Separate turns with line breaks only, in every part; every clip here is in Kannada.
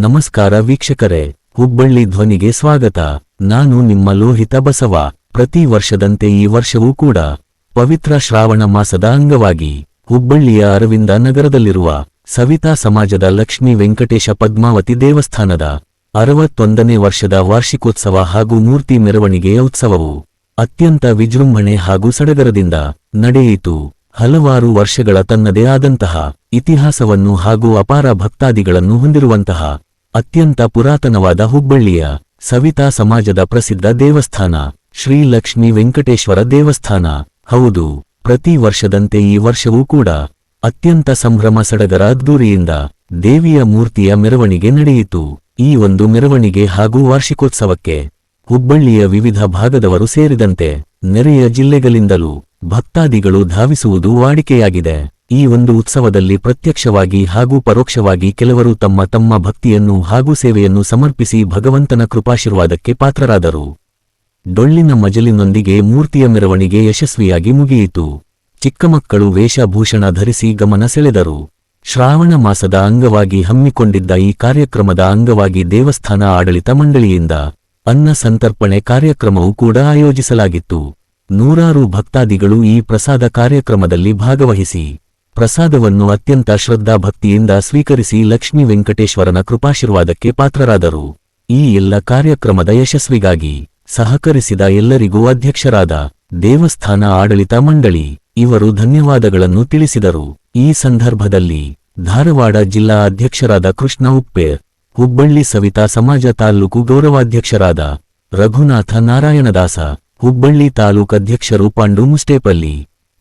ನಮಸ್ಕಾರ ವೀಕ್ಷಕರೇ, ಹುಬ್ಬಳ್ಳಿ ಧ್ವನಿಗೆ ಸ್ವಾಗತ. ನಾನು ನಿಮ್ಮ ಲೋಹಿತ ಬಸವ. ಪ್ರತಿ ವರ್ಷದಂತೆ ಈ ವರ್ಷವೂ ಕೂಡ ಪವಿತ್ರ ಶ್ರಾವಣ ಮಾಸದ ಅಂಗವಾಗಿ ಹುಬ್ಬಳ್ಳಿಯ ಅರವಿಂದ ನಗರದಲ್ಲಿರುವ ಸವಿತಾ ಸಮಾಜದ ಲಕ್ಷ್ಮೀ ವೆಂಕಟೇಶ ಪದ್ಮಾವತಿ ದೇವಸ್ಥಾನದ 61ನೇ ವರ್ಷದ ವಾರ್ಷಿಕೋತ್ಸವ ಹಾಗೂ ಮೂರ್ತಿ ಮೆರವಣಿಗೆಯ ಉತ್ಸವವು ಅತ್ಯಂತ ವಿಜೃಂಭಣೆ ಹಾಗೂ ಸಡಗರದಿಂದ ನಡೆಯಿತು. ಹಲವಾರು ವರ್ಷಗಳ ತನ್ನದೇ ಆದಂತಹ ಇತಿಹಾಸವನ್ನು ಹಾಗೂ ಅಪಾರ ಭಕ್ತಾದಿಗಳನ್ನು ಹೊಂದಿರುವಂತಹ ಅತ್ಯಂತ ಪುರಾತನವಾದ ಹುಬ್ಬಳ್ಳಿಯ ಸವಿತಾ ಸಮಾಜದ ಪ್ರಸಿದ್ಧ ದೇವಸ್ಥಾನ ಶ್ರೀ ಲಕ್ಷ್ಮೀ ವೆಂಕಟೇಶ್ವರ ದೇವಸ್ಥಾನ. ಹೌದು, ಪ್ರತಿ ವರ್ಷದಂತೆ ಈ ವರ್ಷವೂ ಕೂಡ ಅತ್ಯಂತ ಸಂಭ್ರಮ ಸಡಗರ ಅದ್ದೂರಿಯಿಂದ ದೇವಿಯ ಮೂರ್ತಿಯ ಮೆರವಣಿಗೆ ನಡೆಯಿತು. ಈ ಒಂದು ಮೆರವಣಿಗೆ ಹಾಗೂ ವಾರ್ಷಿಕೋತ್ಸವಕ್ಕೆ ಹುಬ್ಬಳ್ಳಿಯ ವಿವಿಧ ಭಾಗದವರು ಸೇರಿದಂತೆ ನೆರೆಯ ಜಿಲ್ಲೆಗಳಿಂದಲೂ ಭಕ್ತಾದಿಗಳು ಧಾವಿಸುವುದು ವಾಡಿಕೆಯಾಗಿದೆ. ಈ ಒಂದು ಉತ್ಸವದಲ್ಲಿ ಪ್ರತ್ಯಕ್ಷವಾಗಿ ಹಾಗೂ ಪರೋಕ್ಷವಾಗಿ ಕೆಲವರು ತಮ್ಮ ತಮ್ಮ ಭಕ್ತಿಯನ್ನು ಹಾಗೂ ಸೇವೆಯನ್ನು ಸಮರ್ಪಿಸಿ ಭಗವಂತನ ಕೃಪಾಶೀರ್ವಾದಕ್ಕೆ ಪಾತ್ರರಾದರು. ಡೊಳ್ಳಿನ ಮಜಲಿನೊಂದಿಗೆ ಮೂರ್ತಿಯ ಮೆರವಣಿಗೆ ಯಶಸ್ವಿಯಾಗಿ ಮುಗಿಯಿತು. ಚಿಕ್ಕ ಮಕ್ಕಳು ವೇಷಭೂಷಣ ಧರಿಸಿ ಗಮನ ಸೆಳೆದರು. ಶ್ರಾವಣ ಮಾಸದ ಅಂಗವಾಗಿ ಹಮ್ಮಿಕೊಂಡಿದ್ದ ಈ ಕಾರ್ಯಕ್ರಮದ ಅಂಗವಾಗಿ ದೇವಸ್ಥಾನ ಆಡಳಿತ ಮಂಡಳಿಯಿಂದ ಅನ್ನ ಸಂತರ್ಪಣೆ ಕಾರ್ಯಕ್ರಮವೂ ಕೂಡ ಆಯೋಜಿಸಲಾಗಿತ್ತು. ನೂರಾರು ಭಕ್ತಾದಿಗಳು ಈ ಪ್ರಸಾದ ಕಾರ್ಯಕ್ರಮದಲ್ಲಿ ಭಾಗವಹಿಸಿ ಪ್ರಸಾದವನ್ನು ಅತ್ಯಂತ ಶ್ರದ್ಧಾ ಭಕ್ತಿಯಿಂದ ಸ್ವೀಕರಿಸಿ ಲಕ್ಷ್ಮೀ ವೆಂಕಟೇಶ್ವರನ ಕೃಪಾಶೀರ್ವಾದಕ್ಕೆ ಪಾತ್ರರಾದರು. ಈ ಎಲ್ಲ ಕಾರ್ಯಕ್ರಮದ ಯಶಸ್ವಿಗಾಗಿ ಸಹಕರಿಸಿದ ಎಲ್ಲರಿಗೂ ಅಧ್ಯಕ್ಷರಾದ ದೇವಸ್ಥಾನ ಆಡಳಿತ ಮಂಡಳಿ ಇವರು ಧನ್ಯವಾದಗಳನ್ನು ತಿಳಿಸಿದರು. ಈ ಸಂದರ್ಭದಲ್ಲಿ ಧಾರವಾಡ ಜಿಲ್ಲಾ ಅಧ್ಯಕ್ಷರಾದ ಕೃಷ್ಣ ಉಪ್ಪೇರ್, ಹುಬ್ಬಳ್ಳಿ ಸವಿತಾ ಸಮಾಜ ತಾಲೂಕು ಗೌರವಾಧ್ಯಕ್ಷರಾದ ರಘುನಾಥ ನಾರಾಯಣದಾಸ, ಹುಬ್ಬಳ್ಳಿ ತಾಲೂಕು ಅಧ್ಯಕ್ಷರು ಪಾಂಡು ಮುಷ್ಟೇಪಲ್ಲಿ,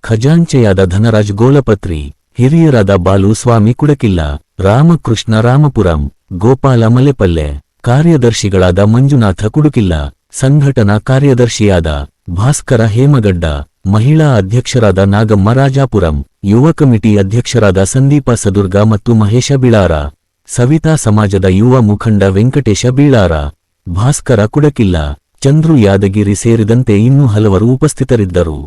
ಖಜಾಂಚೆಯಾದ ಧನರಾಜ್ ಗೋಲಪತ್ರಿ, ಹಿರಿಯರಾದ ಬಾಲು ಸ್ವಾಮಿ ಕುಡಕಿಲ್ಲ, ರಾಮಕೃಷ್ಣ ರಾಮಪುರಂ, ಗೋಪಾಲ ಮಲೆಪಲ್ಲೆ, ಕಾರ್ಯದರ್ಶಿಗಳಾದ ಮಂಜುನಾಥ ಕುಡುಕಿಲ್ಲ, ಸಂಘಟನಾ ಕಾರ್ಯದರ್ಶಿಯಾದ ಭಾಸ್ಕರ ಹೇಮಗಡ್ಡ, ಮಹಿಳಾ ಅಧ್ಯಕ್ಷರಾದ ನಾಗಮ್ಮ ರಾಜಾಪುರಂ, ಯುವ ಕಮಿಟಿ ಅಧ್ಯಕ್ಷರಾದ ಸಂದೀಪ ಸದುರ್ಗ ಮತ್ತು ಮಹೇಶ ಬೀಳಾರ, ಸವಿತಾ ಸಮಾಜದ ಯುವ ಮುಖಂಡ ವೆಂಕಟೇಶ ಬೀಳಾರ, ಭಾಸ್ಕರ ಕುಡಕಿಲ್ಲ, ಚಂದ್ರು ಯಾದಗಿರಿ ಸೇರಿದಂತೆ ಇನ್ನೂ ಹಲವರು ಉಪಸ್ಥಿತರಿದ್ದರು.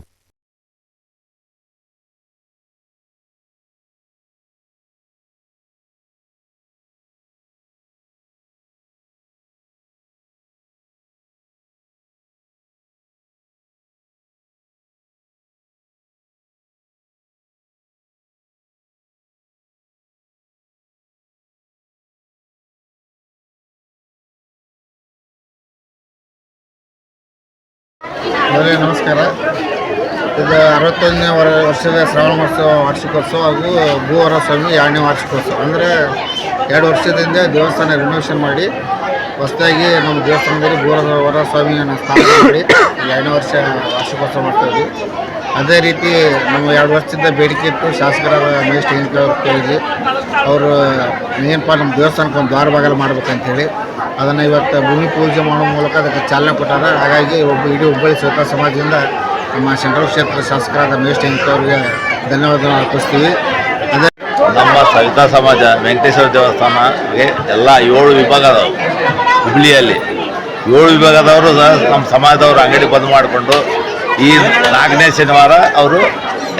ನಮಸ್ಕಾರ. ಇದು 61ನೇ ವರ್ಷದ ಶ್ರಾವಣ ಮಹೋತ್ಸವ ವಾರ್ಷಿಕೋತ್ಸವ ಹಾಗೂ ಭೂವರ ಸ್ವಾಮಿ 2ನೇ ವಾರ್ಷಿಕೋತ್ಸವ. ಅಂದರೆ 2 ವರ್ಷದಿಂದ ದೇವಸ್ಥಾನ ರಿನೋವೇಷನ್ ಮಾಡಿ ಹೊಸದಾಗಿ ನಮ್ಮ ದೇವಸ್ಥಾನದಲ್ಲಿ ಭೂವರ ಸ್ವಾಮಿಯನ್ನು ಸ್ಥಾಪನೆ ಮಾಡಿ 2ನೇ ವರ್ಷ ವಾರ್ಷಿಕೋತ್ಸವ ಮಾಡ್ತಾಯಿದ್ವಿ. ಅದೇ ರೀತಿ ನಮ್ಮ 2 ವರ್ಷದಿಂದ ಬೇಡಿಕೆ ಇತ್ತು. ಶಾಸಕರಾದ ಮಹೇಶ್ ಅವ್ರು ಕೇಳಿದ್ವಿ. ಅವರು ಏನಪ್ಪ ನಮ್ಮ ದೇವಸ್ಥಾನಕ್ಕೆ ಒಂದು ದ್ವಾರ ಬಾಗಿಲು ಮಾಡ್ಬೇಕಂತೇಳಿ ಅದನ್ನು ಇವತ್ತು ಭೂಮಿ ಪೂಜೆ ಮಾಡೋ ಮೂಲಕ ಅದಕ್ಕೆ ಚಾಲನೆ ಕೊಟ್ಟಾರ. ಹಾಗಾಗಿ ಇಡೀ ಹುಬ್ಬಳ್ಳಿ ಸವಿತಾ ಸಮಾಜದಿಂದ ನಮ್ಮ ಸೆಂಟ್ರಲ್ ಕ್ಷೇತ್ರ ಶಾಸಕರಾದ ಮಹೇಶ್ ಅವರಿಗೆ ಧನ್ಯವಾದ ಅರ್ಪಿಸ್ತೀವಿ. ಅದೇ
ನಮ್ಮ ಸವಿತಾ ಸಮಾಜ ವೆಂಕಟೇಶ್ವರ ದೇವಸ್ಥಾನಕ್ಕೆ ಎಲ್ಲ 7 ವಿಭಾಗ ಅದಾವೆ. ಹುಬ್ಬಳ್ಳಿಯಲ್ಲಿ 7 ವಿಭಾಗದವರು ನಮ್ಮ ಸಮಾಜದವರು ಅಂಗಡಿ ಬಂದ್ ಮಾಡಿಕೊಂಡು ಈ 4ನೇ ಶನಿವಾರ ಅವರು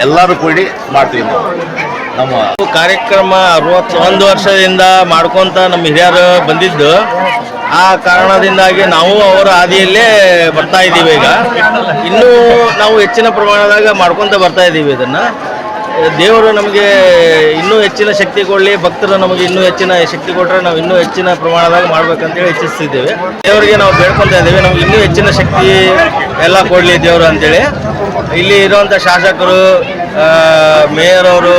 ಎಲ್ಲರೂ ಕೂಡಿ ಮಾಡ್ತೀವಿ. ನಮ್ಮ
ಕಾರ್ಯಕ್ರಮ 61 ವರ್ಷದಿಂದ ಮಾಡ್ಕೊತ ನಮ್ಮ ಹಿರಿಯರು ಬಂದಿದ್ದು, ಆ ಕಾರಣದಿಂದಾಗಿ ನಾವು ಅವರ ಹಾದಿಯಲ್ಲೇ ಬರ್ತಾ ಇದ್ದೀವಿ. ಈಗ ಇನ್ನೂ ನಾವು ಹೆಚ್ಚಿನ ಪ್ರಮಾಣದಾಗ ಮಾಡ್ಕೊತ ಬರ್ತಾ ಇದ್ದೀವಿ. ಇದನ್ನು ದೇವರು ನಮಗೆ ಇನ್ನೂ ಹೆಚ್ಚಿನ ಶಕ್ತಿ ಕೊಡಲಿ, ಭಕ್ತರು ನಮಗೆ ಇನ್ನೂ ಹೆಚ್ಚಿನ ಶಕ್ತಿ ಕೊಟ್ಟರೆ ನಾವು ಇನ್ನೂ ಹೆಚ್ಚಿನ ಪ್ರಮಾಣದಾಗ ಮಾಡ್ಬೇಕಂತೇಳಿ ಇಚ್ಛಿಸ್ತಿದ್ದೇವೆ. ದೇವರಿಗೆ ನಾವು ಬೇಡ್ಕೊತಾ ಇದ್ದೀವಿ, ನಮ್ಗೆ ಇನ್ನೂ ಹೆಚ್ಚಿನ ಶಕ್ತಿ ಎಲ್ಲ ಕೊಡಲಿ ದೇವರು ಅಂತೇಳಿ. ಇಲ್ಲಿ ಇರುವಂಥ ಶಾಸಕರು, ಮೇಯರ್ ಅವರು,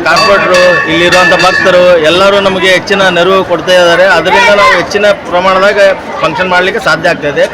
ಕಾರ್ಪೊರೇಟ್ರು, ಇಲ್ಲಿರುವಂಥ ಭಕ್ತರು ಎಲ್ಲರೂ ನಮಗೆ ಹೆಚ್ಚಿನ ನೆರವು ಕೊಡ್ತಾ ಇದ್ದಾರೆ. ಅದರಿಂದ ನಾವು ಹೆಚ್ಚಿನ ಪ್ರಮಾಣದಾಗ ಫಂಕ್ಷನ್ ಮಾಡಲಿಕ್ಕೆ ಸಾಧ್ಯ ಆಗ್ತಾಯಿದೆ.